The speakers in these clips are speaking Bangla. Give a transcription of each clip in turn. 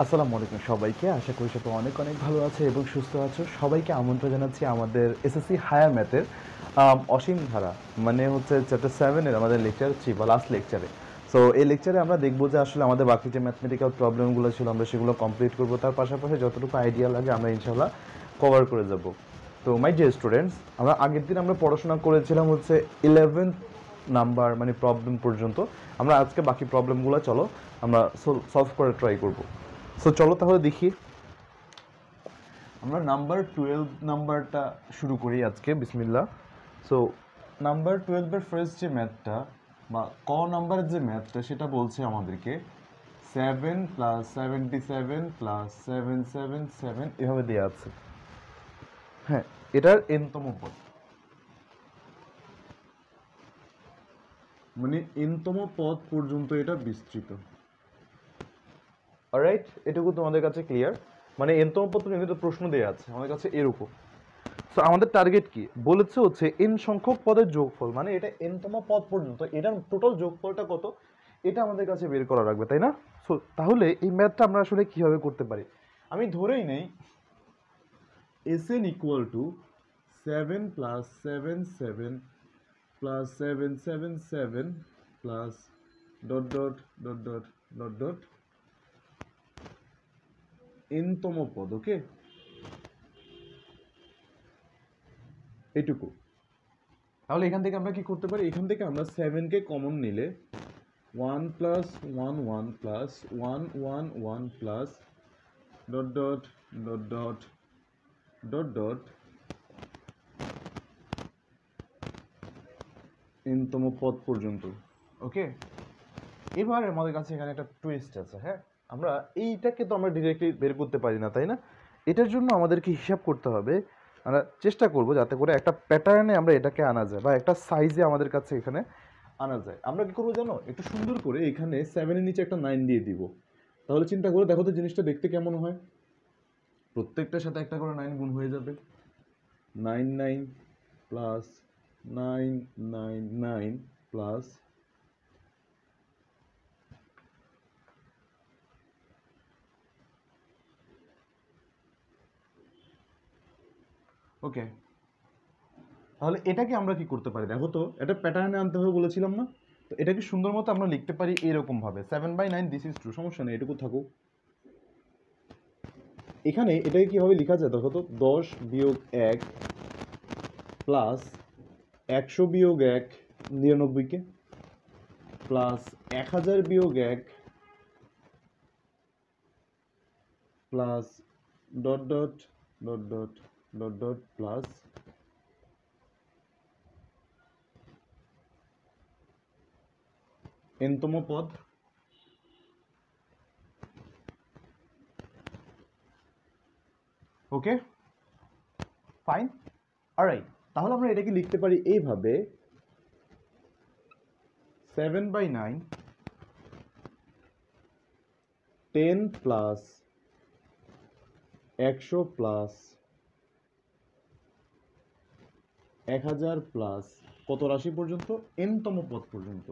আসসালামু আলাইকুম সবাইকে। আশা করি সবাই অনেক অনেক ভালো আছে এবং সুস্থ আছো। সবাইকে আমন্ত্রণ জানাচ্ছি আমাদের এসএসসি হায়ার ম্যাথের অসীম ধারা, মানে হচ্ছে চ্যাপ্টার 7 এর আমাদের লেকচার 3 বা লাস্ট লেকচারে। সো এই লেকচারে আমরা দেখব যে আসলে আমাদের বাকি যে ম্যাথমেটিক্যাল প্রবলেমগুলো ছিল আমরা সেগুলো কমপ্লিট করব, তার পাশাপাশি যতটুকু আইডিয়া লাগে আমরা ইনশাআল্লাহ কভার করে যাব। তো মাই ডিয়ার স্টুডেন্টস, আমরা আগের দিন আমরা পড়াশোনা করেছিলাম হচ্ছে 11 নাম্বার মানে প্রবলেম পর্যন্ত। আমরা আজকে বাকি প্রবলেমগুলো চলো আমরা সলভ করে ট্রাই করব। সো চলো তাহলে দেখি, আমরা নাম্বার 12 নাম্বারটা শুরু করি আজকে, বিসমিল্লাহ। সো নাম্বার 12 এর ফার্স্ট যে ম্যাথটা বা ক নাম্বারের যে ম্যাথটা সেটা বলছে আমাদেরকে 7 প্লাস 77 প্লাস 777 এভাবে দেওয়া আছে। হ্যাঁ, এটার এনতম পদ, মানে এনতম পদ পর্যন্ত এটা বিস্তৃত। অলরাইট, এটুকু তোমাদের কাছে ক্লিয়ার? মানে এনতম পদ পর্যন্ত প্রশ্ন দেওয়া আছে আমাদের কাছে এরকম। সো আমাদের টার্গেট কি বলেছে হচ্ছে এন সংখ্যক পদের যোগফল, মানে এটা এনতম পদ পর্যন্ত এটার টোটাল যোগফলটা কত এটা আমাদের কাছে বের করা রাখবে, তাই না? সো তাহলে এই ম্যাথটা আমরা আসলে কিভাবে করতে পারি, আমি ধরেই নেই Sn equal to 7 plus 77 plus 777 plus dot dot dot dot dot dot এনতম পদ। ওকে, এটুকু। তাহলে এখান থেকে আমরা কি করতে পারি, এখান থেকে আমরা 7কে কমন নিলে 1 plus 1 1 plus 1 1 1 plus dot dot dot dot dot dot এনতম পদ পর্যন্ত। ওকে, এবার আমাদের কাছে এখানে একটা টুইস্ট আছে। হ্যাঁ, আমরা এইটাকে তো আমরা ডিরেক্টলি বের করতে পারি না, তাই না? এটার জন্য আমাদেরকে হিসাব করতে হবে। আমরা চেষ্টা করব যাতে করে একটা প্যাটার্নে আমরা এটাকে আনা যায় বা একটা সাইজে আমাদের কাছে এখানে আনা যায়। আমরা কি করবো জানো, একটু সুন্দর করে এখানে 7 এর নিচে একটা 9 দিয়ে দিব। তাহলে চিন্তা করে দেখো তো জিনিসটা দেখতে কেমন হয়। প্রত্যেকটার সাথে একটা করে 9 গুণ হয়ে যাবে। 9 9 প্লাস 9 9 9 প্লাস ওকে। তাহলে এটাকে আমরা কি করতে পারি দেখো তো, এটা প্যাটার্নে আনতে হবে বলেছিলাম না? তো এটাকে সুন্দর মতো আমরা লিখতে পারি এরকম ভাবে 7/9 দিস ইজ ট্রু, সমস্যা নেই, এটুকু থাকুক। এখানে এটাকে কিভাবে লেখা যায় দেখো তো, 10 বিয়োগ 1 প্লাস 100 বিয়োগ 1 99কে প্লাস 1000 বিয়োগ 1 plus dot dot dot dot dot dot plus এনতম পদ। Okay fine, alright. তাহলে আমরা এটাকে লিখতে পারি এইভাবে 7/9 10 প্লাস 100 প্লাস 1000 প্লাস কত রাশি পর্যন্ত, এনতম পদ পর্যন্ত।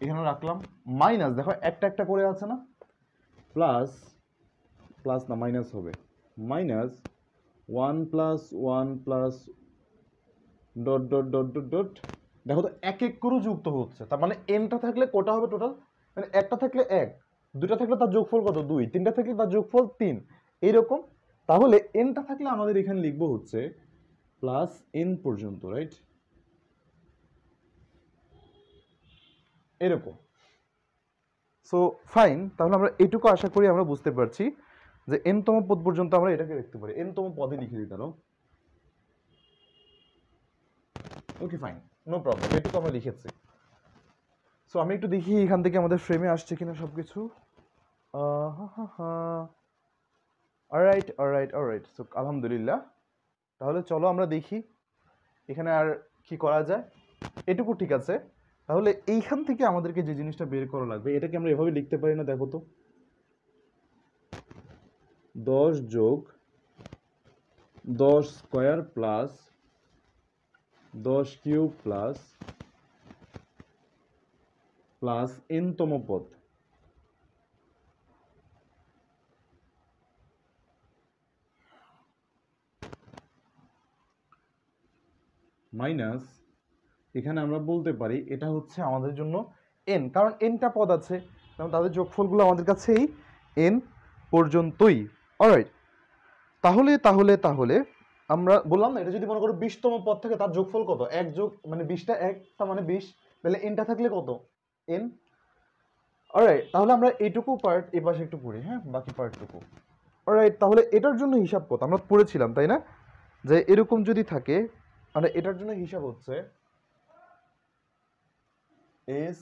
এখানে রাখলাম মাইনাস, দেখো একটা একটা করে আছে না, প্লাস প্লাস না মাইনাস হবে, minus 1 plus 1 plus dot dot dot dot dot. দেখো তো এক এক করে যুক্ত হচ্ছে, তার মানে এনটা থাকলে কটা হবে টোটাল, মানে একটা থাকলে 1, দুটা থাকলে তার যোগফল কত 2, তিনটা থাকলে তার যোগফল 3, এইরকম। তাহলে এনটা থাকলে আমাদের এখানে লিখবো হচ্ছে প্লাস এন পর্যন্ত, রাইট? এরকম। সো ফাইন, তাহলে আমরা এটুকু আশা করি আমরা বুঝতে পারছি যে এনতম পদ পর্যন্ত আমরা এটাকে লিখতে পারি, এনতম পদে লিখে দিতে পারো। ওকে ফাইন, নো প্রবলেম, এটুকু আমরা লিখেছি। সো আমি একটু দেখি এখান থেকে আমাদের ফ্রেমে আসছে কিনা সব কিছু। অলরাইট অলরাইট অলরাইট, সো আলহামদুলিল্লাহ। তাহলে চলো আমরা দেখি এখানে আর কি করা যায়। এটুকু ঠিক আছে। তাহলে এইখান থেকে আমাদেরকে যে জিনিসটা বের করা লাগবে এটাকে আমরা এভাবে লিখতে পারি না, দেখো তো, 10 যোগ 10 square plus 10 cube plus plus n-তম পদ মাইনাস, এখানে আমরা বলতে পারি এটা হচ্ছে আমাদের জন্য n, কারণ nটা পদ আছে, কারণ তাদের যোগফলগুলো আমাদের কাছে এই n পর্যন্তই। অলরাইট, তাহলে তাহলে তাহলে আমরা বললাম না, এটা যদি মনে করো 20তম পদ থেকে তার যোগফল কত, এক যোগ মানে 20টা একটা মানে 20, তাহলে nটা থাকলে কত n। অলরাইট, তাহলে আমরা এইটুকু পার্ট এই পাশে একটু পড়ি, হ্যাঁ, বাকি পার্টটুকু। অলরাইট, তাহলে এটার জন্য হিসাব কত আমরা পড়েছিলাম তাই না, যে এরকম যদি থাকে, মানে এটার জন্য হিসাব হচ্ছে এস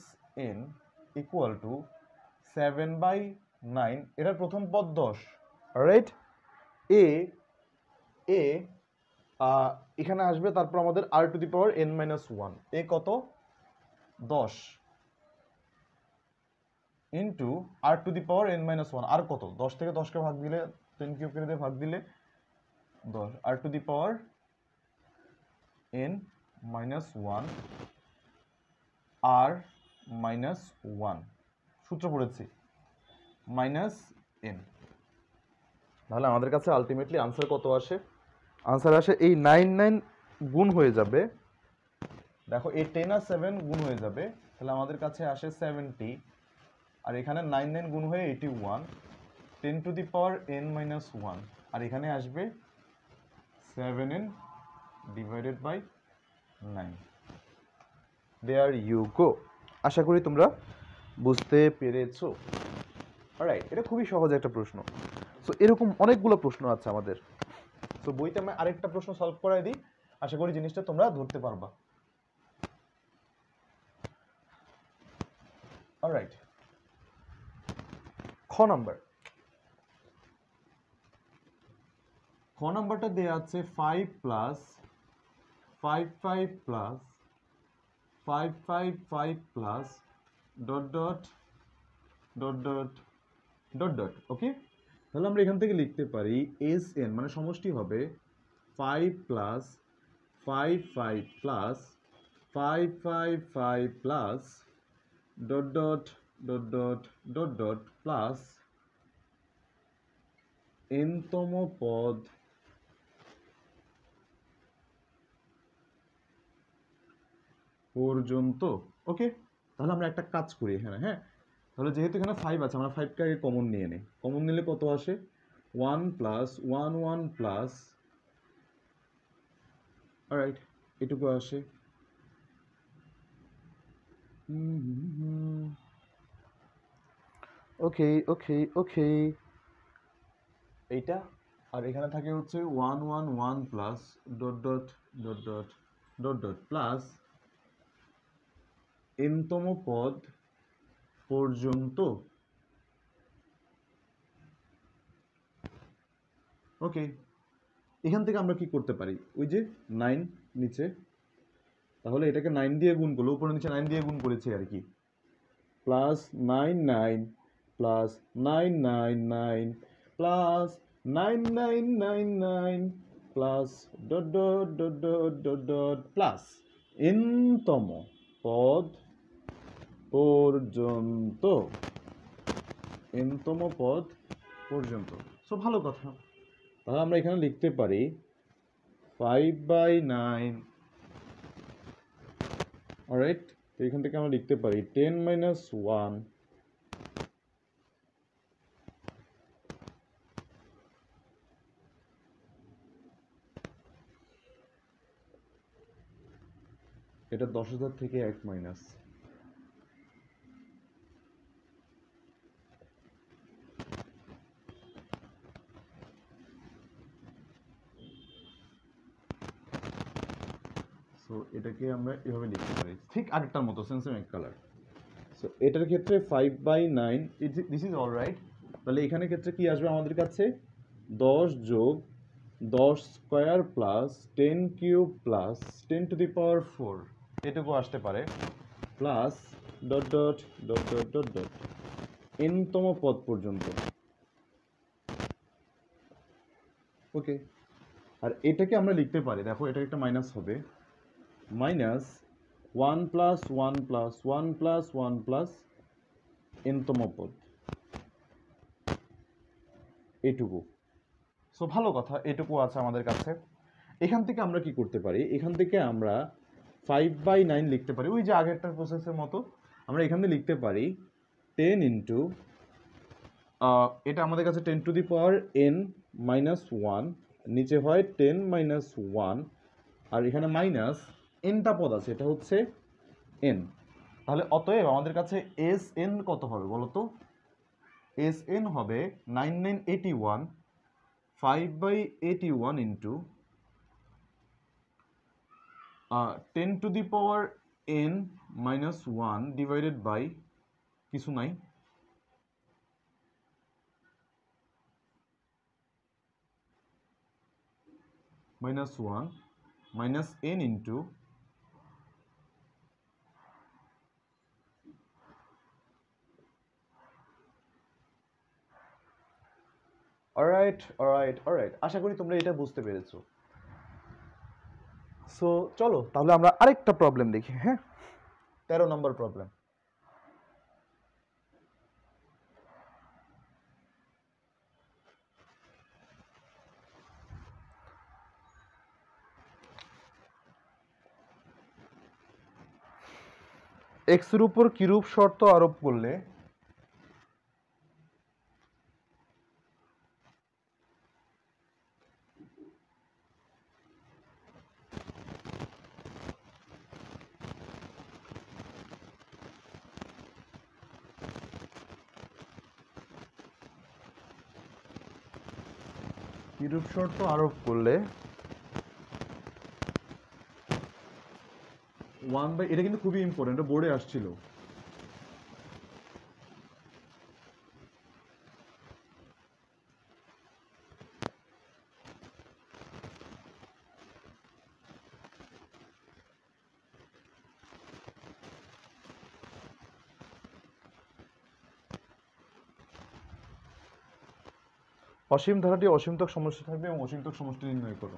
এন ইকুয়াল টু 7/9, এটার প্রথম পদ 10। রাইট, এ এ এখানে আসবে, তারপর আমাদের আর টু দি পাওয়ার n-1, এ কত 10 into R two the power n-1, আর কত 10 থেকে 10কে ভাগ দিলে 10 কিউব করে দিয়ে ভাগ দিলে 10, আর two the power n-1 r-1, সূত্র পড়েছি মাইনাস n। তাহলে আমাদের কাছে আলটিমেটলি আনসার কত আসে, আনসার আসে এই 9 গুণ হয়ে যাবে, দেখো এই 10 আর 7 গুণ হয়ে যাবে, তাহলে আমাদের কাছে আসে 70, আর এখানে 9 গুণ হয়ে 81, 10 টু দি পাওয়ার n-1, আর এখানে আসবে 7n divided by 9। There you go. আশা করি তোমরা বুঝতে পেরেছো। অলরাইট, এটা খুবই সহজ একটা প্রশ্ন। সো এরকম অনেকগুলো প্রশ্ন আছে আমাদের। সো বইতে আমি আরেকটা প্রশ্ন সলভ করাই দিই, আশা করি জিনিসটা তোমরা ধরতে পারবা। অলরাইট, খ নাম্বারটা দেয়া আছে 5 plus 5 plus 5 plus dot dot dot dot dot dot. Okay, তাহলে আমরা এখান থেকে লিখতে পারি এস এন মানে সমষ্টি হবে 5 plus 5 plus 5 plus dot dot dot dot dot dot plus n-তম পদ পর্যন্ত। ওকে, তাহলে আমরা একটা কাজ করি এখানে, হ্যাঁ, তাহলে যেহেতু এখানে 5 আছে, আমরা 5কে আগে কমন নিয়ে নিই। কমন নিলে কত আসে 1 প্লাস 1 প্লাস, অলরাইট, এটুকু আসে। ওকে ওকে ওকে, এইটা, আর এখানে থাকে হচ্ছে 1 plus dot dot dot dot dot dot plus n-তম পদ পর্যন্ত। ওকে, এখান থেকে আমরা কি করতে পারি, ওই যে 9 নিচে, তাহলে এটাকে 9 দিয়ে গুণ করলো, উপরে নিচে 9 দিয়ে গুণ করেছি আর কি, plus 9 plus 9 plus 9 plus dot dot dot dot dot dot plus n-তম পদ পর্যন্ত, n-তম পদ পর্যন্ত। সো ভালো কথা, তাহলে আমরা এখানে লিখতে পারি 5/9। অলরাইট, তো এখান থেকে আমরা লিখতে পারি 10-1 এটা 10,000 থেকে 1 মাইনাস। সো এটাকে আমরা এভাবে লিখতে পারি, ঠিক আগেরটার মতো সেন্সেমিক কালার। সো এটার ক্ষেত্রে 5/9, দিস ইজ অল রাইট। তাহলে এখানে ক্ষেত্রে কি আসবে আমাদের কাছে 10 যোগ 10 square plus 10 cube plus 10 to the power 4, এটুকু আসতে পারে, plus dot dot dot dot dot dot n-তম পদ পর্যন্ত। ওকে, আর এটাকে আমরা লিখতে পারি, দেখো এটা একটা মাইনাস হবে, minus one plus one plus one plus one plus এনতম পদ, এটুকু। সো ভালো কথা, এটুকু আছে আমাদের কাছে। এখান থেকে আমরা কি করতে পারি, এখান থেকে আমরা 5/9 লিখতে পারি, ওই যে আগেরটার প্রসেসের মতো। আমরা এখান থেকে লিখতে পারি 10 ইন্টু, এটা আমাদের কাছে 10 to the power n minus 1, নিচে হয় 10 মাইনাস 1, আর এখানে মাইনাস nটা পদ আছে, এটা হচ্ছে n। তাহলে অতএব আমাদের কাছে এস এন কত হবে বলো তো? এস এন হবে 9981, 5/81 into 10 to the power n minus 1 divided by কিছু নাই, minus 1 minus n into alright. আশা করি তোমরা এটা বুঝতে পেরেছো। সো চলো তাহলে আমরা আরেকটা প্রবলেম দেখি। হ্যাঁ, 13 নম্বর প্রবলেম। এক্স এর উপর কিরূপ শর্ত আরোপ করলে কিরূপ শর্ত আরোপ করলে 1/, এটা কিন্তু খুবই ইম্পর্টেন্ট, বোর্ডে আসছিল। অসীম ধারাটি অসীমতক সমষ্টি থাকবে এবং অসীমতক সমষ্টি নির্ণয় করো।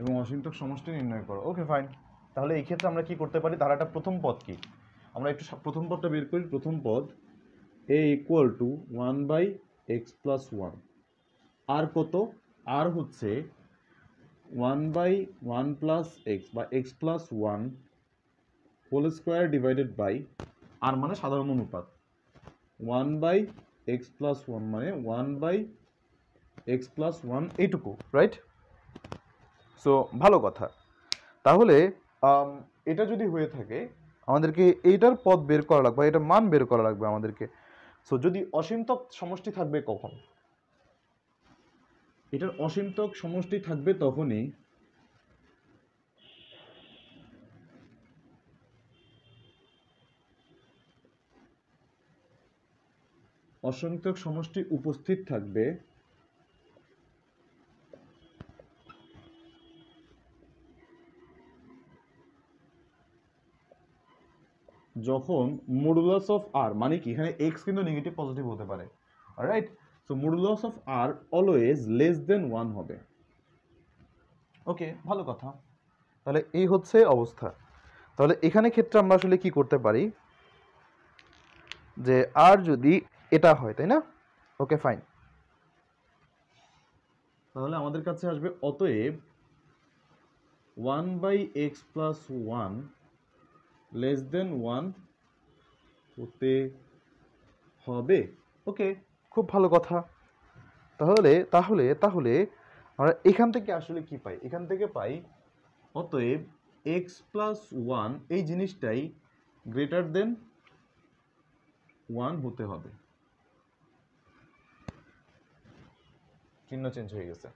এবং অসীমতক সমষ্টি নির্ণয় করো। Okay fine. তাহলে এই ক্ষেত্রে আমরা কি করতে পারি, ধারাটা প্রথম পদ কি, আমরা একটু প্রথম পদটা বের করি। প্রথম পদ a ইকুয়াল টু 1/x+1, আর কত, আর হচ্ছে 1/1 প্লাস এক্স বা x+1 whole square divided by, আর মানে সাধারণ অনুপাত, 1/x+1 মানে 1/x+1, এইটুকু, রাইট? সো ভালো কথা। তাহলে এটা যদি হয়ে থাকে আমাদেরকে এইটার পদ বের করা লাগবে, এটার মান বের করা লাগবে আমাদেরকে। সো যদি অসীমতক সমষ্টি থাকবে কখন, এটার অসীমতক সমষ্টি থাকবে তখনই অসীমতক সমষ্টি উপস্থিত থাকবে যখন মডুলাস অফ আর, মানে কি এখানে এক্স কিন্তু নেগেটিভ পজিটিভ হতে পারে, right? So modulus of r always less than 1 হবে। ওকে, ভালো কথা। তাহলে এই হচ্ছে অবস্থা। তাহলে এখানে ক্ষেত্রে আমরা আসলে কি করতে পারি, যে আর যদি এটা হয়, তাই না? Okay fine. তাহলে আমাদের কাছে আসবে অতএব 1/x+1 লেস দেন 1 হতে হবে। ওকে, খুব ভালো কথা। তাহলে তাহলে তাহলে আমরা এখান থেকে আসলে কি পাই, এখান থেকে পাই অতএব এক্স প্লাস ওয়ান এই জিনিসটাই গ্রেটার দেন ওয়ান হতে হবে। চিহ্ন চেঞ্জ হয়ে গেছে,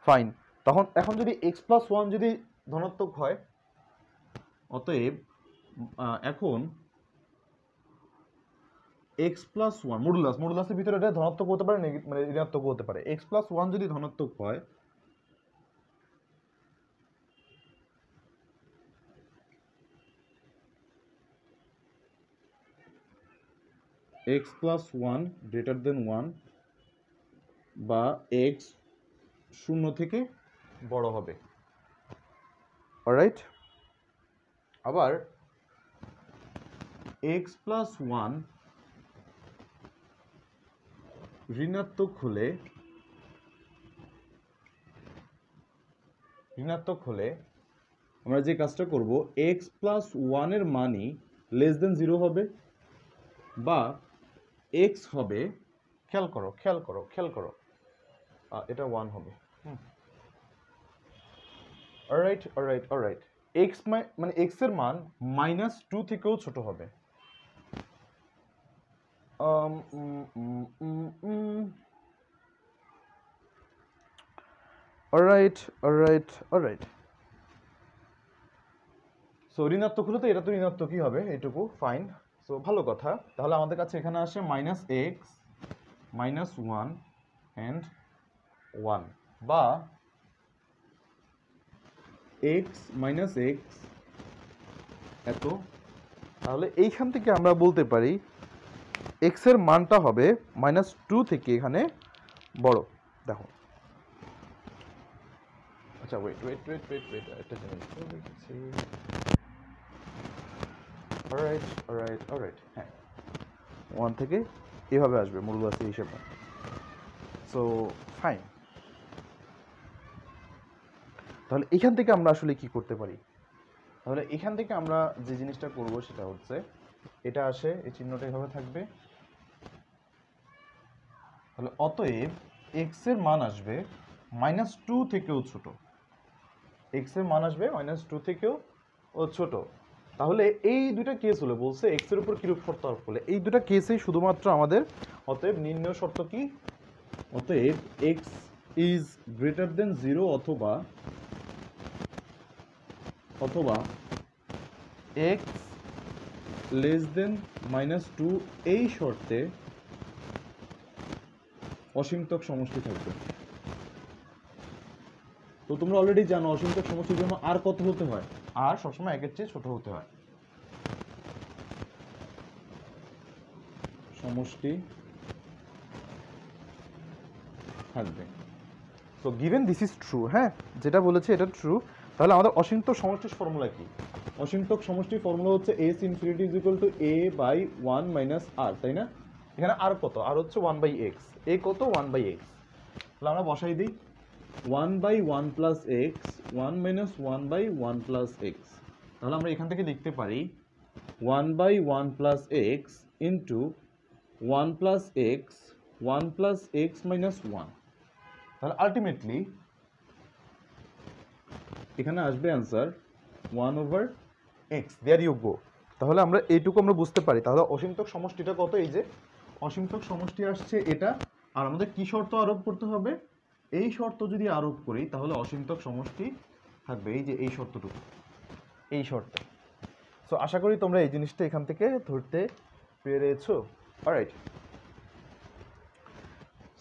ফাইন। তখন এখন যদি এক্স প্লাস ওয়ান যদি ধনাত্মক হয়, অতএব এখন এক্স প্লাস ওয়ান মডুলাসের ভিতরে এটা ধনাত্মক হতে পারে, মানে ঋণাত্মক হতে পারে। এক্স প্লাস ওয়ান যদি ধনাত্মক হয়, x plus one greater than one, বা এক্স শূন্য থেকে বড় হবে। অলরাইট, আবার এক্স প্লাস ওয়ান ঋণাত্মক হলে আমরা যে কাজটা করব, এক্স প্লাস ওয়ানের মানই লেস দেন জিরো হবে, বা এক্স হবে, খেয়াল করো এটা ওয়ান হবে। অলরাইট, এক্স মানে এক্স এর মান -2 থেকেও ছোট হবে। অলরাইট, সো ঋণাত্মক হলে তো এটা তো ঋণাত্মকই হবে, এইটুকু ফাইন। সো ভালো কথা, তাহলে আমাদের কাছে এখানে আসে -x -1 and 1, বা x - x এত। তাহলে এইখান থেকে আমরা বলতে পারি x এর মানটা হবে -2 থেকে এখানে বড়। দেখো, আচ্ছা ওয়েট একটা জিনিস দেখছি। অলরাইট, হ্যাঁ 1 থেকে এভাবে আসবে মডুলাসের হিসেবে। সো ফাইন, তাহলে এখান থেকে আমরা আসলে কি করতে পারি? তাহলে এখান থেকে আমরা যে জিনিসটা করব সেটা হচ্ছে, এটা আসে, এই চিহ্নটা এভাবে থাকবে। তাহলে অতএব x এর মান আসবে -2 থেকেও ছোট। x এর মান আসবে -2 থেকেও ছোট। তাহলে এই দুটো কেস হলে বলছে x এর উপর কিরূপ শর্ত আরোপ করলে, এই দুটো কেসেই শুধুমাত্র আমাদের অতএব নির্ণয় শর্ত কি, অতএব x ইজ গ্রেটার দেন 0 অথবা x লেস দেন -2 এই শর্তে অসীমতক সমষ্টি থাকবে। তো তোমরা অলরেডি জানো অসীমতক সমষ্টির জন্য আর কত হতে হয়, আর সবসময় একের চেয়ে ছোট হতে হয়। সমষ্টি থাকবে। So given this is true, হ্যাঁ যেটা বলেছে এটা ট্রু। তাহলে আমাদের অসীমতক সমষ্টির ফর্মুলা কি? অসীমতক সমষ্টির ফর্মুলা হচ্ছে s infinity is equal to a by 1 minus r, তাই না? এখানে আর কত? আর হচ্ছে 1/x, a কত? 1/x। তাহলে আমরা বসাই দিই 1/1 plus x 1 minus 1/1 plus x। তাহলে আমরা এখান থেকে লিখতে পারি 1/1 plus x into 1 plus x 1 plus x minus 1। তাহলে আলটিমেটলি এখানে আসবে অ্যান্সার 1/x। দেয়ার ইউ গো। তাহলে আমরা এইটুকু আমরা বুঝতে পারি। তাহলে অসীমতক সমষ্টিটা কত? এই যে অসীমতক সমষ্টি আসছে এটা, আর আমাদের কি শর্ত আরোপ করতে হবে? এই শর্ত যদি আরোপ করি তাহলে অসীমতক সমষ্টি থাকবে, এই যে এই শর্তটুকু, এই শর্ত। সো আশা করি তোমরা এই জিনিসটা এখান থেকে ধরতে পেরেছো। Alright,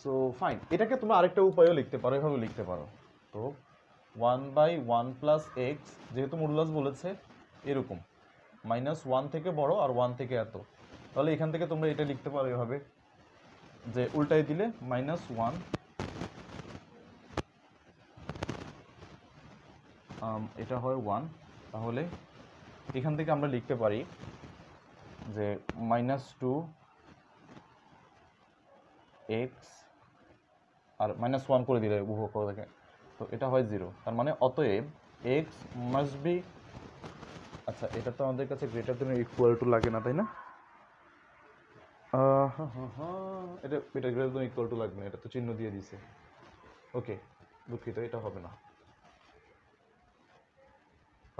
so fine. এটাকে তোমরা আরেকটা উপায়ও লিখতে পারো, এভাবে লিখতে পারো। তো 1/1 প্লাস এক্স, যেহেতু মডুলাস বলেছে এরকম, -1 থেকে বড় আর 1 থেকে এত। তাহলে এখান থেকে তোমরা এটা লিখতে পারো এভাবে, যে উল্টাই দিলে -1 এটা হয় 1। তাহলে এখান থেকে আমরা লিখতে পারি যে -2x আর -1 করে দিলে উভয় করে দেখে, তো এটা হয় 0। তার মানে অতএব x মাস্ট বি, আচ্ছা এটা তো আমাদের কাছে গ্রেটার দেন ইকুয়াল টু লাগে না, তাই না? এটা গ্রেটার দেন ইকুয়াল টু লাগবে না, এটা তো চিহ্ন দিয়ে দিছে। ওকে, দুঃখিত, এটা হবে না।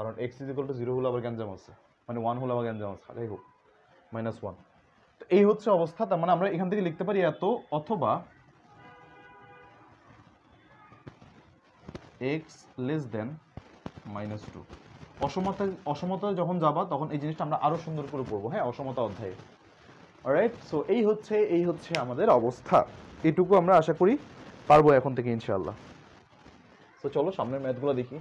কারণ x = 0 হলে আবার গ্যাঞ্জাম আছে, মানে 1 হলে আবার গ্যাঞ্জাম আছে, যাই হোক -1। তো এই হচ্ছে অবস্থা। তার মানে আমরা এখান থেকে লিখতে পারি এত, অথবা x <-2। অসমতা যখন যাবা তখন এই জিনিসটা আমরা আরো সুন্দর করে পড়বো, হ্যাঁ, অসমতা অধ্যায়ে। অলরাইট, সো এই হচ্ছে আমাদের অবস্থা। এটুকু আমরা আশা করি পারবো এখন থেকে ইনশাআল্লাহ। তো চলো সামনের ম্যাথগুলো দেখি।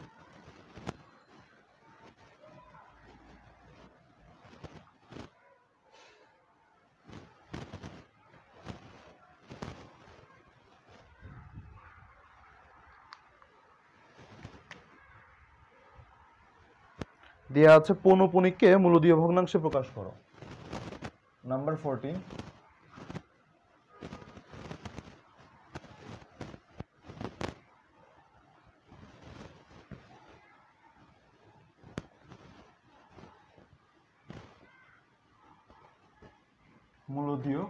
দেয়া আছে পৌনঃপুনিককে মূলদীয় ভগ্নাংশে প্রকাশ করো। নাম্বার 14। মূলদীয়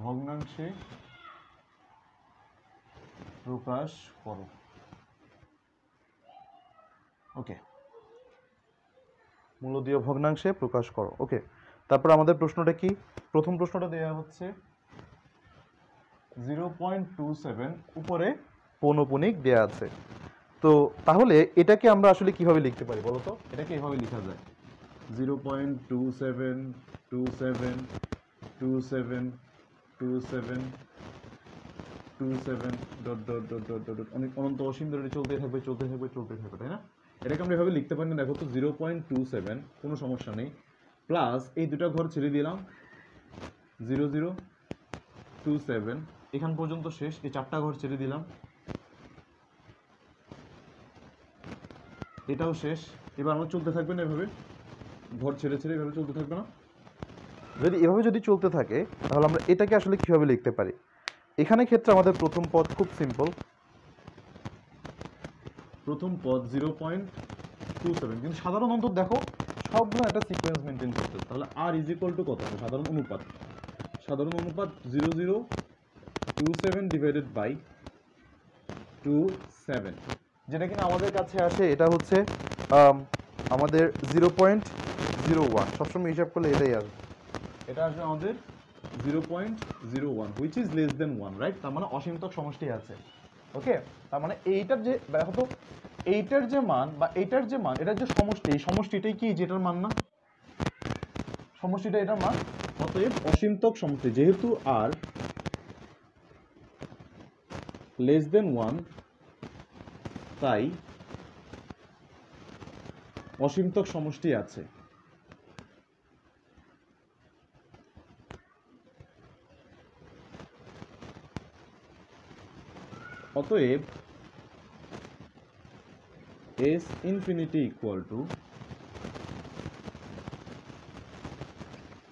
ভগ্নাংশে প্রকাশ করো। ওকে, মূলদীয় ভগ্নাংশে প্রকাশ করো। ওকে, তারপর আমাদের প্রশ্নটা কি? প্রথম প্রশ্নটা দেওয়া হচ্ছে 0.27 উপরে পৌনঃপুনিক দেয়া আছে। তো তাহলে এটাকে আমরা আসলে কিভাবে লিখতে পারি বলো তো? এটাকে এভাবে লেখা যায় 0.27 27 27 27 27 dot dot dot dot dot অনেক অনন্ত অসীম ধরে চলতে থাকবে, তাই না? এটাকে আমরা এভাবে লিখতে পারি না। দেখো তো 0.27 কোনো সমস্যা নেই, প্লাস এই দুটা ঘর ছেড়ে দিলাম 0027 এখান পর্যন্ত শেষ, এই চারটা ঘর ছেড়ে দিলাম, এটাও শেষ। এবার আমার চলতে থাকবে না এভাবে, ঘর ছেড়ে এভাবে চলতে থাকবে না? যদি চলতে থাকে তাহলে আমরা এটাকে আসলে কিভাবে লিখতে পারি? এখানে ক্ষেত্রে আমাদের প্রথম পদ খুব সিম্পল, প্রথম পদ 0.27, কিন্তু সাধারণ অন্তর দেখো সবগুলো একটা সিকোয়েন্স মেনটেন করতে। তাহলে r = কত? সাধারণ অনুপাত 0027 ডিভাইডেড বাই 27, যেটা কিনা আমাদের কাছে আসে এটা হচ্ছে আমাদের 0.01। সবসময় হিসাব করলে এটাই আসবে, এটা আসবে আমাদের 0.01 which is less than 1, right? তার মানে অসীমতক সমষ্টি আছে। ওকে, তার মানে এইটার যে দেখো তো এইটার যে মান বা এইটার যে মান, এটার যে সমষ্টি, এই সমষ্টিটাই কি যেটার মান না? সমষ্টিটা এটার মান। অতএব অসীমতক সমষ্টি যেহেতু r লেস দেন 1, তাই অসীমতক সমষ্টি আছে। অতএব s infinity equal to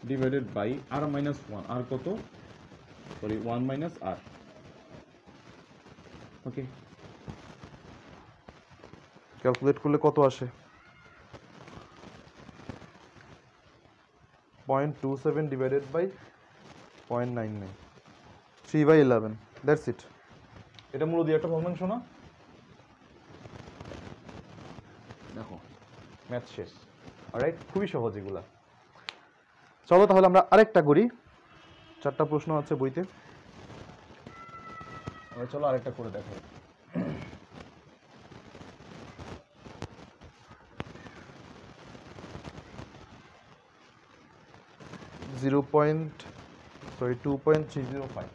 divided by r minus 1, আর কত? Sorry 1 minus r। Okay, calculate করলে কত আসে? 0.27 ডিভাইডেড বাই 0.99, 3/11, দ্যাটস ইট। এটা মূলদীয় একটা ভগ্নাংশ না? দেখো ম্যাথ শেষ। অলরাইট, খুবই সহজ এগুলা। চলো তাহলে আমরা আরেকটা করি, 4টা প্রশ্ন আছে বইতে। চলো আরেকটা করে দেখো। 2.305।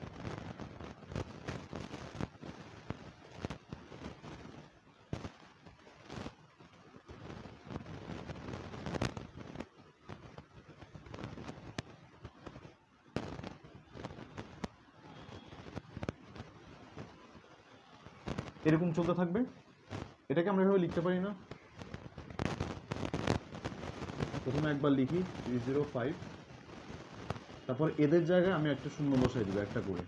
এরকম চলতে থাকবে। এটাকে আমরা এভাবে লিখতে পারি না? প্রথমে একবার লিখি 305, তারপর এদের জায়গায় আমি একটা শূন্য বসাই দিব একটা করে,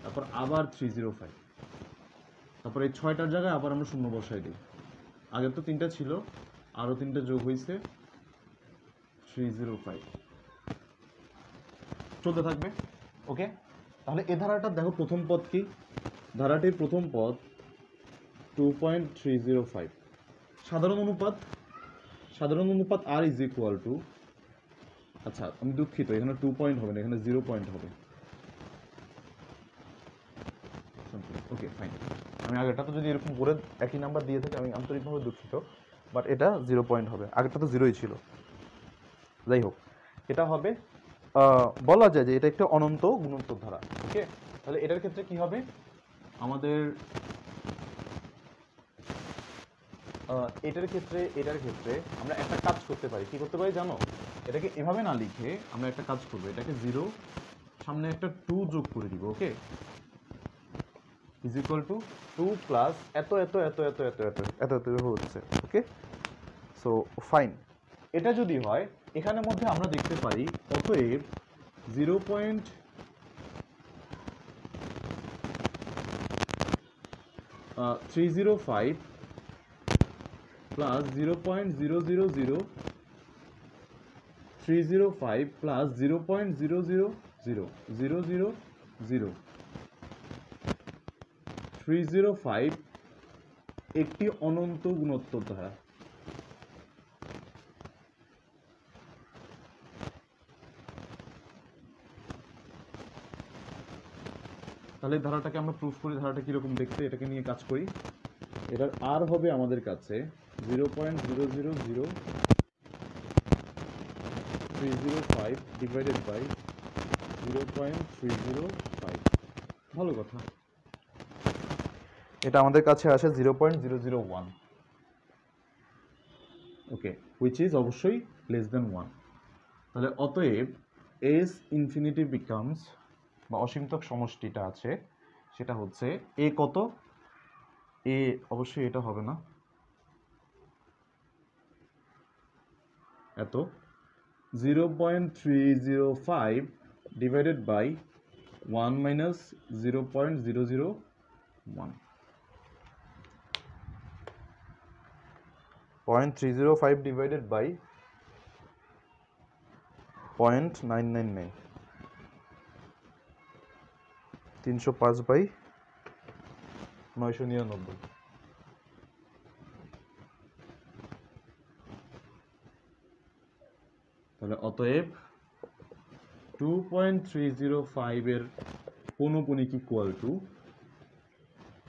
তারপর আবার 305, তারপর এই 6টার জায়গায় আবার আমরা শূন্য বসাই দিই। আগের তো 3টা ছিল, আরো 3টা যোগ হয়েছে 305, চলতে থাকবে। ওকে, তাহলে এ ধারাটা দেখো প্রথম পদ কি? ধারাটির প্রথম পদ 2.305, সাধারণ অনুপাত আর ইজ ইকুয়াল টু, আচ্ছা আমি দুঃখিত, এখানে 2 পয়েন্ট হবে না, এখানে 0 পয়েন্ট হবে। ওকে ফাইন, আমি আগেরটা তো যদি এরকম করে একই নাম্বার দিয়ে থাকি আমি আন্তরিকভাবে দুঃখিত, বাট এটা 0 পয়েন্ট হবে, আগেরটা তো 0ই ছিল। যাই হোক, এটা হবে বলা যায় যে এটা একটা অনন্ত গুণোত্তর ধারা। ওকে, তাহলে এটার ক্ষেত্রে কি হবে, আমাদের এটার ক্ষেত্রে আমরা একটা কাজ করতে পারি। কি করতে পারি জানো? এটাকে এভাবে না লিখে আমরা একটা কাজ করবো, এটাকে 0 সামনে একটা 2 যোগ করে দিব। ওকে, ইজ ইকুয়াল টু 2 প্লাস এত এত এত এত এত এত এত এত হচ্ছে। ওকে, সো ফাইন, এটা যদি হয় এখানের মধ্যে আমরা দেখতে পারি অতএব 0.305 প্লাস 0.000305 প্লাস 0.00000305 একটি অনন্ত গুণোত্তর ধারা। তাহলে ধারাটাকে আমরা প্রুফ করি, ধারাটা কিরকম দেখতে, এটাকে নিয়ে কাজ করি। এটার আর হবে আমাদের কাছে 0.000305 ডিভাইডেড বাই 0.305। ভালো কথা, এটা আমাদের কাছে আসে 0.001। ওকে, হুইচ ইজ অবশ্যই লেস দেন 1। তাহলে অতএব এস ইনফিনিটি বিকামস, বা অসীমতক সমষ্টিটা আছে সেটা হচ্ছে এ কত, এ অবশ্যই এটা হবে না, এত 0.305 divided by 1 minus 0.001, 0.305 divided by 0.999, 305 by 999। তাহলে অতএব 2.305 এর পৌনঃপুনিক ইকুয়াল টু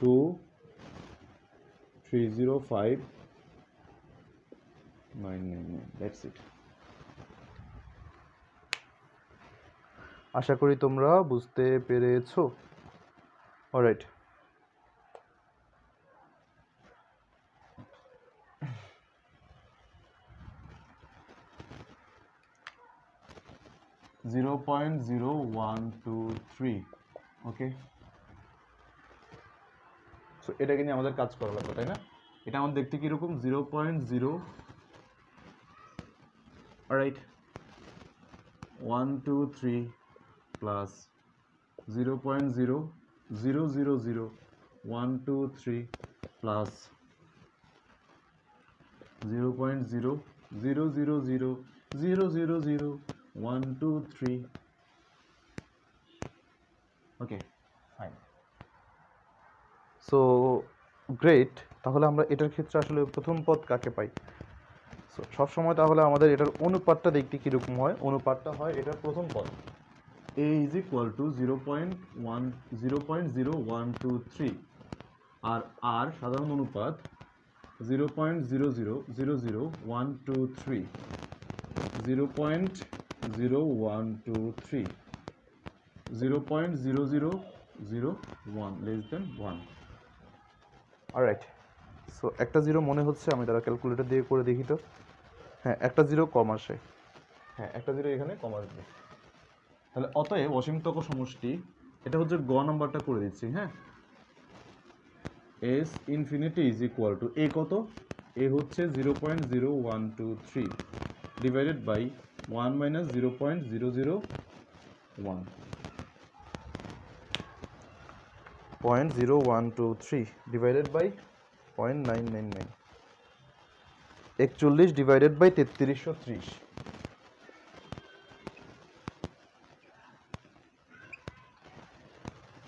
2305999। That's it. আশা করি তোমরা বুঝতে পেরেছো। অলরাইট, (0.0123). ওকে, সো এটাকে নিয়ে আমাদের কাজ করা লাগবে, তাই না? এটা আমাদের দেখতে কিরকম 0.0, অলরাইট, 123 প্লাস 0.000123 প্লাস 0.000000123। ওকে ফাইন, সো গ্রেট। তাহলে আমরা এটার ক্ষেত্রে আসলে প্রথম পদ কাকে পাই? সো সবসময় তাহলে আমাদের এটার অনুপাতটা দেখতে কীরকম হয়? অনুপাতটা হয় এটার প্রথম পদ a ইজ ইকুয়াল টু 0.0123, আর সাধারণ অনুপাত 0.0000123, 0.0123, 0.0001 লেস দেন 1। অলরাইট, সো একটা জিরো মনে হচ্ছে, আমি তারা ক্যালকুলেটর দিয়ে করে দেখি তো। হ্যাঁ, একটা জিরো কম আসে, হ্যাঁ একটা জিরো এখানে কম আসবে। তাহলে অতএব অসীমতক সমষ্টি, এটা হচ্ছে গ নাম্বারটা করে দিচ্ছি। হ্যাঁ, S infinity is equal to a কত, এ হচ্ছে 0.0123 divided by 1 minus 0.001, 0.0123 divided by 0.999, 41 divided by 3330।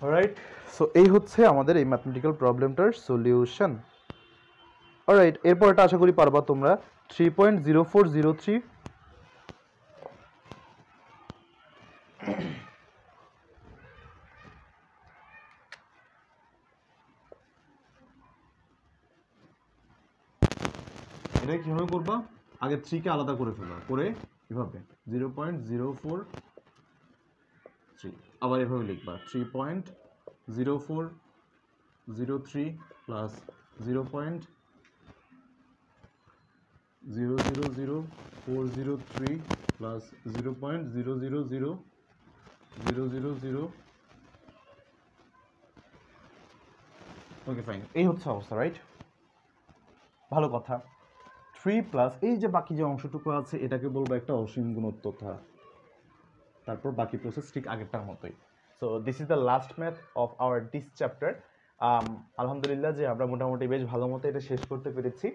Alright, so এই হচ্ছে আমাদের এই ম্যাথমেটিক্যাল প্রবলেমটার সলিউশন। অলরাইট, এরপরটা আশা করি পারবা তোমরা। 3.0403 এটা কিভাবে করবা? আগে 3 কে আলাদা করে ফেলবা, করে এভাবে 0.043, আবার এভাবে লিখবা 3.0403 প্লাস 0.000403 প্লাস 0.000000। ওকে ফাইন, এই হচ্ছে অবস্থা, রাইট? ভালো কথা। 3 প্লাস এই যে বাকি যে অংশটুকু আছে এটাকে বলবো একটা অসীম গুণোত্তর ধারা। তারপর বাকি প্রসেস ঠিক আগেরটার মতোই। So this is the last math of our this chapter. আলহামদুলিল্লাহ যে আমরা মোটামুটি বেশ ভালো মতো এটা শেষ করতে পেরেছি।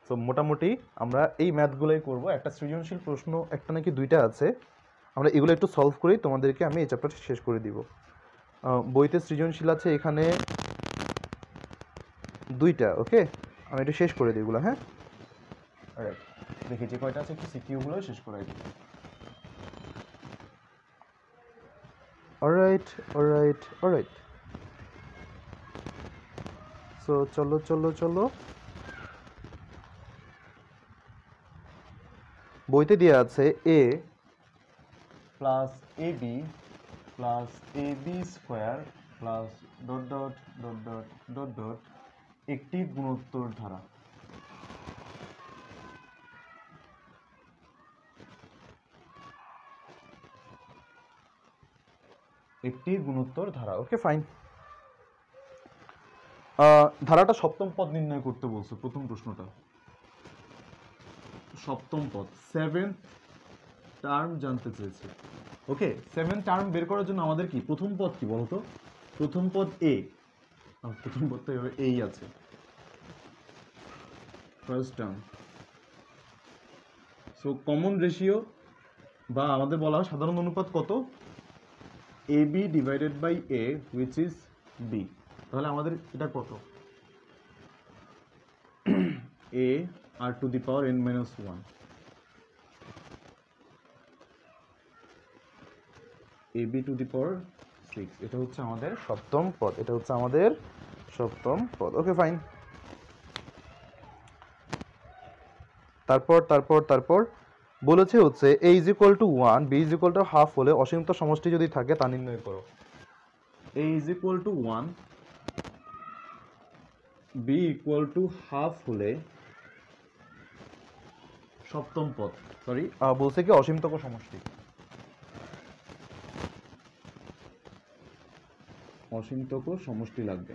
সো মোটামুটি আমরা এই ম্যাথগুলোই করব। একটা সৃজনশীল প্রশ্ন একটা নাকি 2টা আছে, আমরা এগুলো একটু সলভ করেই তোমাদেরকে আমি এই চ্যাপ্টারটা শেষ করে দিব। বইতে সৃজনশীল আছে এখানে 2টা, ওকে? আমি একটু শেষ করে দিই এগুলো, হ্যাঁ? রাইট, দেখি যে কয়টা আছে একটু সিকিউগুলো শেষ করে দিই। অলরাইট অলরাইট অলরাইট, সো চলো চলো চলো। বইতে দেওয়া আছে a plus ab plus ab square plus dot dot dot dot dot dot একটি গুণোত্তর ধারা। একটি গুণোত্তর ধারা, ওকে ফাইন। ধারাটা সপ্তম পদ নির্ণয় করতে বলছে প্রথম প্রশ্নটা। সপ্তম পদ, 7th টার্ম জানতে চেয়েছে। ওকে, 7th টার্ম বের করার জন্য আমাদের কি প্রথম পদ কি বলতো? প্রথম পদ a, প্রথম পদ তো এভাবে এই আছে, first term. So common ratio বা আমাদের বলা হয় সাধারণ অনুপাত কত? ab divided by a which is b। তাহলে আমাদের এটা কত? a r to the power n minus 1, ab to the power 6। এটা হচ্ছে আমাদের সপ্তম পদ, এটা হচ্ছে আমাদের সপ্তম পদ, ওকে ফাইন। তারপর তারপর তারপর বলেছে হচ্ছে a is equal to 1, b is equal to half হলে অসীমতর সমষ্টি যদি থাকে তা নির্ণয় করো। a is equal to 1, b equal to half হলে সপ্তম পদ, সরি বলছে কি অসীমতক সমষ্টি, অসীমতক সমষ্টি লাগবে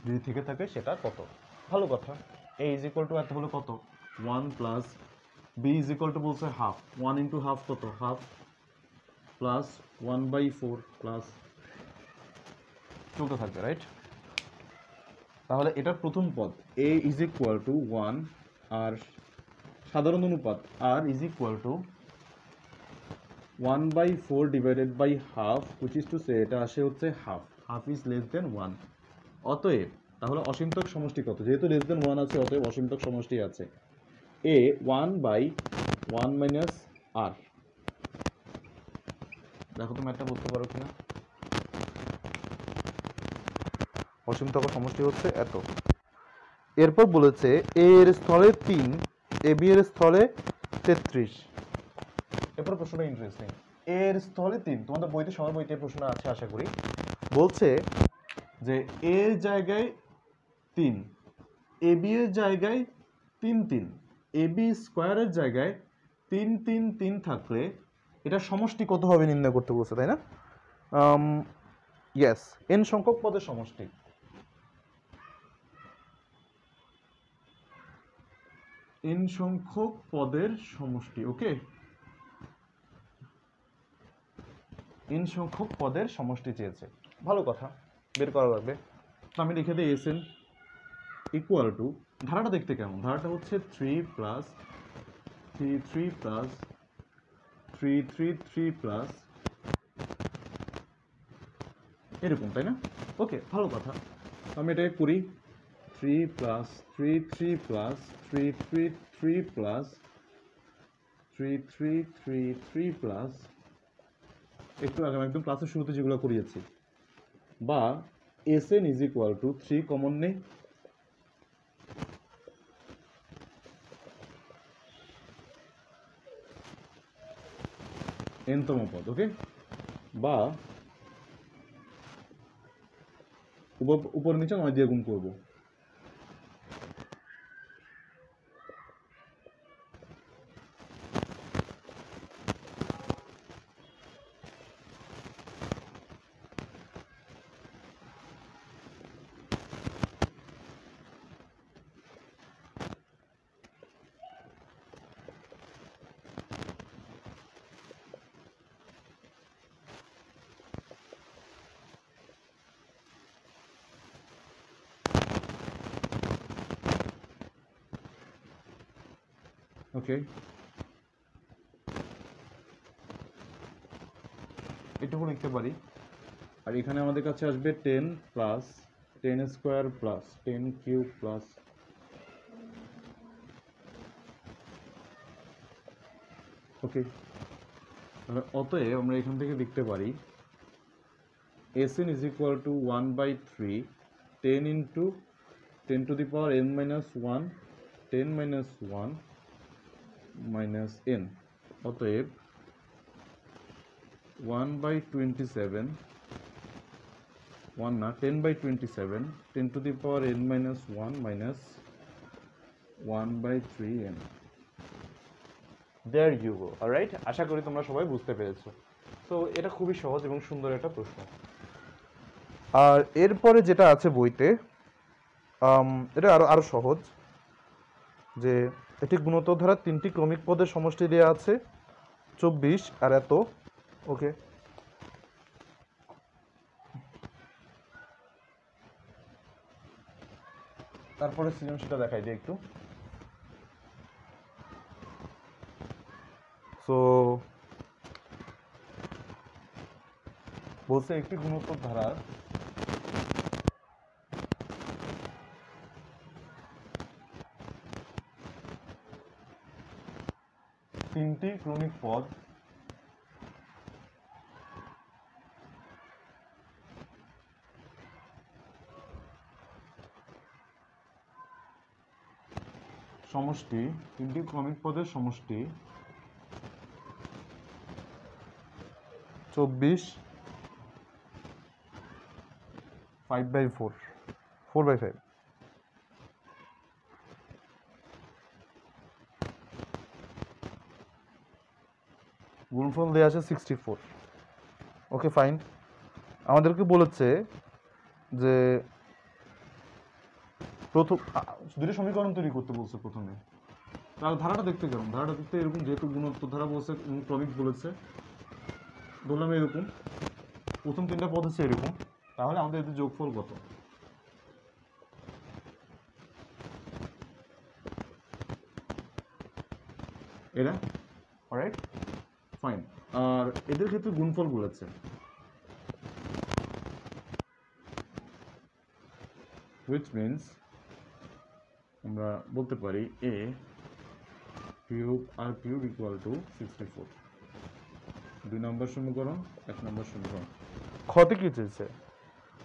যদি থেকে থাকে সেটা কত। ভালো কথা। a ইজ ইকুয়াল টু এত হলো কত? 1 plus b is equal to বলছে হাফ, 1 ইন্টু হাফ কত? হাফ প্লাস 1/4 প্লাস চলতে থাকবে, রাইট? তাহলে এটার প্রথম পদ a ইজ ইকুয়াল টু 1 আর সাধারণ অনুপাত r is equal to 1/4 divided by half which is to say এটা আসে হচ্ছে half, half is less than 1। অতএব তাহলে অসীমতক সমষ্টি কত? যেহেতু লেস দেন 1 আছে অতএব অসীমতক সমষ্টি আছে a 1/1 মাইনাস r। দেখো তুমি একটা বলতে পারো কিনা? অসীমতক সমষ্টি হচ্ছে এত। এরপর বলেছে a এর স্থলে 3, ab এর স্থলে 33। এরপর প্রশ্নটা ইন্টারেস্টিং। a এর স্থলে 3, তোমাদের বইতে সবার বইতে প্রশ্ন আছে আশা করি। বলছে যে a এর জায়গায় 3, ab এর জায়গায় 3 3, ab স্কয়ারের জায়গায় 3 3 3 থাকলে এটা সমষ্টি কত হবে নির্ণয় করতে বলছে, তাই না? ইয়েস, n সংখ্যক পদের সমষ্টি। n সংখ্যক পদের সমষ্টি, ওকে? n সংখ্যক পদের সমষ্টি চেয়েছে, ভালো কথা, বের করা লাগবে। তো আমি লিখে দিই sn ইকুয়াল টু, ধারাটা দেখতে কেমন? ধারাটা হচ্ছে 3 প্লাস 3 3 প্লাস 3 3 3 প্লাস এরকম, তাই না? ওকে, ভালো কথা। আমি এটা করি 3 plus 3 3 plus 3 3 3 plus 3 3 3 3 plus একটু আগে একদম ক্লাসের শুরুতে যেগুলো করিয়েছি, বা Sn is equal to 3 common নেই, nতম পদ, ওকে, বা উপর নিচে 9 দিয়ে গুণ করব। ওকে, এটুকু লিখতে পারি। আর এখানে আমাদের কাছে আসবে 10 plus 10 square plus 10 cube plus ওকে। অতএব আমরা এখান থেকে লিখতে পারি Sn is equal to 1/3 10 into 10 to the power n minus 1 10 minus 1 minus n, অতএব 1/27 1 না 10/27 10 to the power n minus 1 minus 1/3n। There you go, alright? আশা করি তোমরা সবাই বুঝতে পেরেছো। তো এটা খুবই সহজ এবং সুন্দর একটা প্রশ্ন। আর এরপরে যেটা আছে বইতে, এটা আরো সহজ, যে এটি গুণোত্তর ধারার 3টি ক্রমিক পদের সমষ্টি দেওয়া আছে 24 আর এত, ওকে। তারপরে সৃজনশীলটা দেখাই দিই একটু। সো বলছে একটি গুণোত্তর ধারার তিনটি ক্রমিক পদ সমষ্টি, তিনটি ক্রমিক পদের সমষ্টি 24 5/4 4/5। গুণফল দেওয়া আছে 64, ওকে ফাইন। আমাদেরকে বলেছে যে প্রথম দুটো সমীকরণ তৈরি করতে বলছে প্রথমে। তাহলে ধারাটা দেখতে কেমন? ধারাটা দেখতে এরকম, যেহেতু গুণোত্তর ধারা বলছে, ক্রমিক বলেছে, বললাম এরকম, প্রথম 3টা পদ হচ্ছে এরকম। তাহলে আমাদের এদের যোগফল কত? এরা, অলরাইট ফাইন। আর এদের ক্ষেত্রে গুণফল বলেছে, which means আমরা বলতে পারি a cube r cube equal to 64। 2 number সমীকরণ, 1 নম্বর সমীকরণ। ক্ষতে কি চেয়েছে?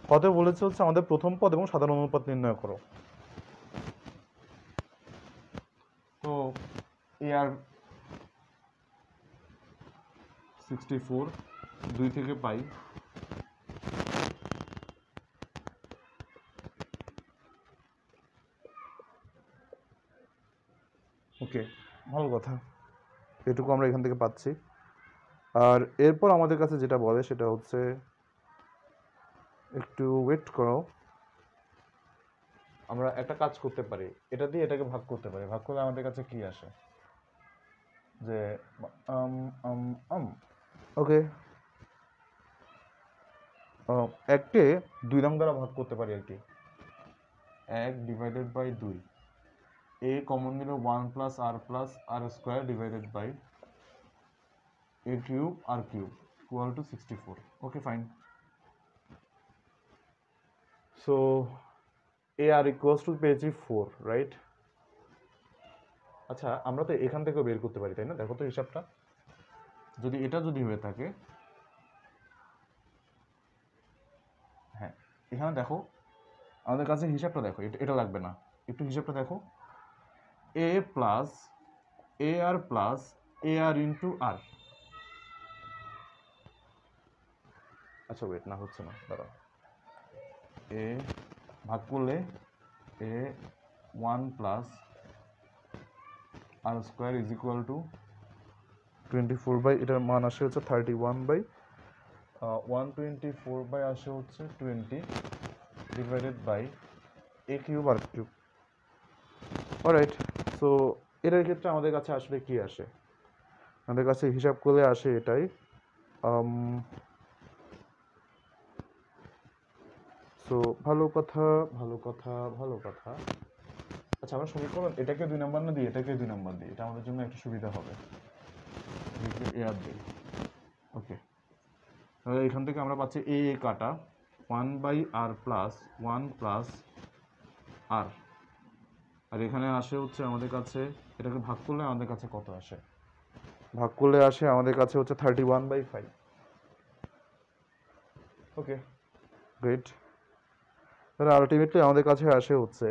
ক্ষতে বলেছে হচ্ছে আমাদের প্রথম পদ এবং সাধারণ অনুপাত নির্ণয় করো। তো a আর 64 2 থেকে পাই, ওকে, ভালো কথা, এটুকু আমরা এখান থেকে পাচ্ছি। আর এরপর আমাদের কাছে যেটা বলে সেটা হচ্ছে, একটু ওয়েট করো, আমরা একটা কাজ করতে পারি, এটা দিয়ে এটাকে ভাগ করতে পারি। ভাগ করলে আমাদের কাছে কি আসে, যে ওকে, এককে 2 নং দ্বারা ভাগ করতে পারি আর কি। 1/2, a কমন নিল 1 plus r square divided by a cube r cube equal to 64, okay fine. So a r equals to পেয়েছি 4, রাইট? আচ্ছা, আমরা তো এখান থেকেও বের করতে পারি, তাই না? দেখো তো হিসাবটা, যদি এটা যদি হয়ে থাকে, হ্যাঁ, এখানে দেখো আমাদের কাছে হিসাবটা দেখো, এটা লাগবে না, একটু হিসাবটা দেখো। A plus a r plus a r into r. আচ্ছা ওয়েট, না হচ্ছে না, দাঁড়াও। এ ভাগ করলে a 1 plus r square is equal to 24 by, এটার মান আসে হচ্ছে 31 বাই 124 বাই আসে হচ্ছে 20 divided by a cube r cube. Alright, so এটার ক্ষেত্রে আমাদের কাছে আসলে কি আসে? আমাদের কাছে হিসাব করলে আসে এটাই। সো ভালো কথা, ভালো কথা, ভালো কথা। আচ্ছা, আমরা সমীকরণ এটাকে 2 নম্বর না দিই, এটাকে 2 নম্বর দিই, এটা আমাদের জন্য একটু সুবিধা হবে। এ আর দিই, ওকে। তাহলে এখান থেকে আমরা পাচ্ছি এ কাটা 1 বাই আর প্লাস 1 প্লাস আর, আর এখানে আসে হচ্ছে আমাদের কাছে, এটাকে ভাগ করলে আমাদের কাছে কত আসে? ভাগ করলে আসে আমাদের কাছে হচ্ছে 31 বাই 5। Okay, great. তাহলে আলটিমেটলি আমাদের কাছে আসে হচ্ছে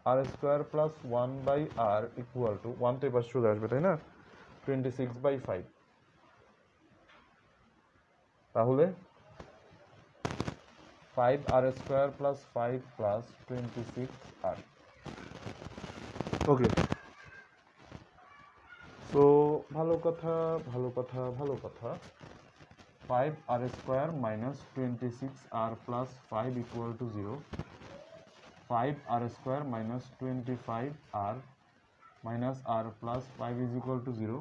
r square plus 1 by r equal to 1 তো এবার চলে আসবে, তাই না? 26 বাই 5। তাহলে 5 r square plus 5 plus 26 r. Okay, so ভালো কথা, ভালো কথা, ভালো কথা। 5 r square minus 26 r plus 5 equal to 0। 5 r square minus 25 r minus r plus 5 is equal to 0।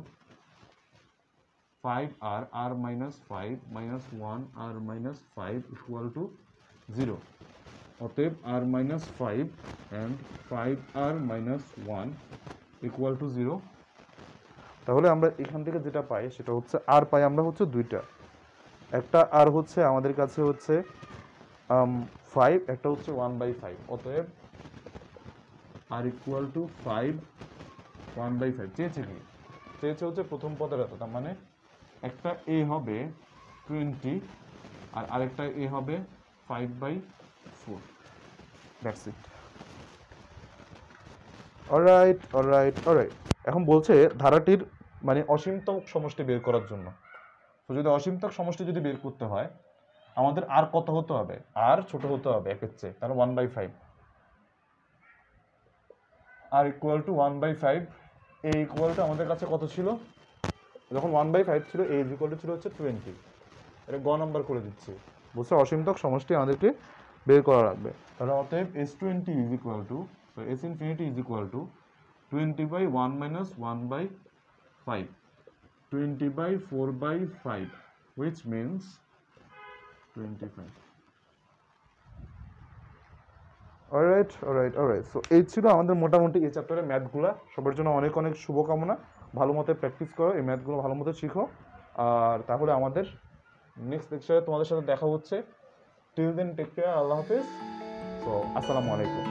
5 r minus 5 minus 1 r minus 5 equal to 0। অতএব r minus 5 and 5 r minus 1 equal to 0। তাহলে আমরা এখান থেকে যেটা পাই সেটা হচ্ছে আর পাই আমরা হচ্ছে দুইটা, একটা আর হচ্ছে আমাদের কাছে হচ্ছে 5, একটা হচ্ছে 1/5। অতএব আর ইকুয়াল টু 5 1/5। চেয়েছে কি? চেয়েছে হচ্ছে প্রথম পদের এত, তার মানে একটা এ হবে 20 আর আরেকটা এ হবে 5/4। That's it. Alright, alright, alright. এখন বলছে ধারাটির মানে অসীমতম সমষ্টি বের করার জন্য। তো যদি অসীমতম সমষ্টি যদি বের করতে হয় আমাদের আর কত হতে হবে? আর ছোট হতে হবে একের চেয়ে, তাহলে 1/5। R equal to 1/5। A equal to আমাদের কাছে কত ছিল? যখন 1/5 ছিল, এ ইকুয়াল টু ছিল হচ্ছে 20। এটা গ নাম্বার করে দিচ্ছি। বলছে অসীমতম সমষ্টি আমাদেরকে বের করা লাগবে। তাহলে অতএব S20 is equal two, S infinity is equal two 20/1 minus 1/5, 20/4/5, which means 25. Alright, alright, alright. So এই ছিল আমাদের মোটামুটি এই চ্যাপ্টারের ম্যাথগুলো। সবার জন্য অনেক অনেক শুভকামনা। ভালো মতো প্র্যাকটিস করো, এই ম্যাথগুলো ভালো মতো শিখো। আর তাহলে আমাদের নেক্সট লেকচারে তোমাদের সাথে দেখা হচ্ছে। টিল দেন টেক কেয়ার, আল্লাহ হাফিজ। সো আসসালামু আলাইকুম।